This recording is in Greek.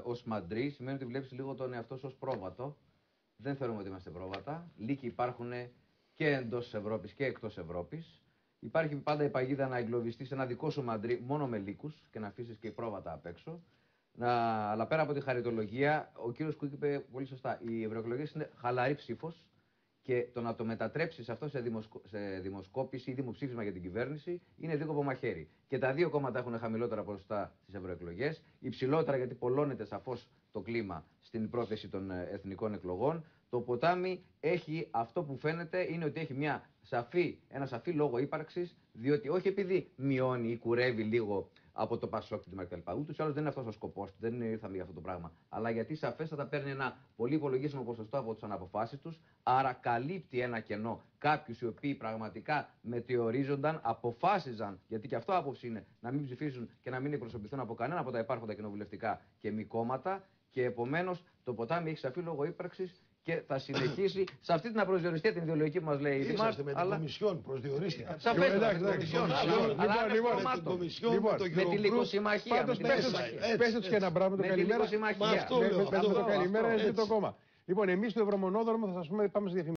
Ως μαντρί σημαίνει ότι βλέπεις λίγο τον εαυτό σου ως πρόβατο. Δεν θεωρούμε ότι είμαστε πρόβατα. Λύκοι υπάρχουν και εντός Ευρώπης και εκτός Ευρώπης. Υπάρχει πάντα η παγίδα να εγκλωβιστείς ένα δικό σου μαντρί μόνο με λύκους και να αφήσεις και πρόβατα απ' έξω. Αλλά πέρα από τη χαριτολογία, ο κύριος Κουίκ είπε πολύ σωστά: οι ευρωεκλογές είναι χαλαρή ψήφος και το να το μετατρέψεις αυτό σε δημοσκόπηση ή δημοψήφισμα για την κυβέρνηση είναι δίκοπο μαχαίρι. Και τα δύο κόμματα έχουν χαμηλότερα ποσοστά στις ευρωεκλογές, υψηλότερα γιατί πολλώνεται σαφώς το κλίμα στην πρόθεση των εθνικών εκλογών. Το ποτάμι έχει αυτό που φαίνεται είναι ότι έχει ένα σαφή λόγο ύπαρξης, διότι όχι επειδή μειώνει ή κουρεύει λίγο από το Πασόκ και τη Μέρκελ. Ούτως ή άλλως δεν είναι αυτός ο σκοπός του, δεν ήρθαμε για αυτό το πράγμα. Αλλά γιατί σαφέστατα παίρνει ένα πολύ υπολογίσιμο ποσοστό από τις αναποφάσεις τους, άρα καλύπτει ένα κενό κάποιους οι οποίοι πραγματικά μετεωρίζονταν, αποφάσιζαν, γιατί και αυτό άποψη είναι, να μην ψηφίσουν και να μην εκπροσωπηθούν από κανένα από τα υπάρχοντα κοινοβουλευτικά και μη κόμματα. Και επομένως το ποτάμι έχει σαφή λόγο ύπαρξης και θα συνεχίσει σε αυτή την απροσδιοριστία την ιδεολογική που μας λέει η Δημάρ. Με την Κομισιόν προσδιορίστηκε. Σαφέστατα με την Κομισιόν. Με τη Λυκοσυμμαχία. Πέστε τους και ένα πράγμα το καλημέρα. Με τη Λυκοσυμμαχία. Με το καλημέρα είναι το κόμμα. Λοιπόν, εμείς στο Ευρωμονόδρομο θα σας πούμε πάμε σε διαφημίσεις.